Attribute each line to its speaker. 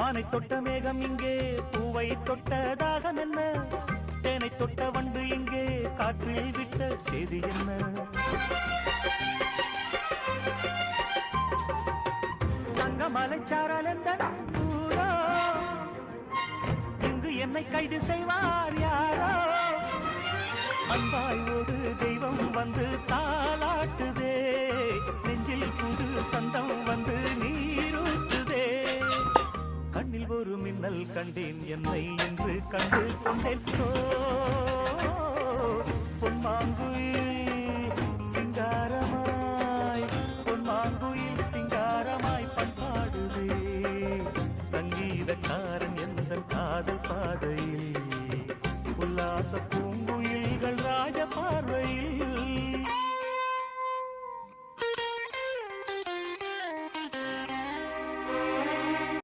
Speaker 1: வானை தொட்ட மேகம் இங்கே பூவை தொட்ட தாகம் என்ன தேனை தொட்ட வண்டு இங்கே காற்றில் விட்ட செய்தி என்ன தங்க மலைச்சாரல் எந்த ஊரோ இங்கு என்னை கைது செய்வார் யாரோ அன்பாய் ஒரு தெய்வம் வந்து தாளாட்டுதே நெஞ்சில் புது சந்தம் வந்து நீரூற்றுதே கண்ணில் ஒரு மின்னல் கண்டேன் என்னை என்று கண்டு கொண்டேன் பொன்மாங்குயில்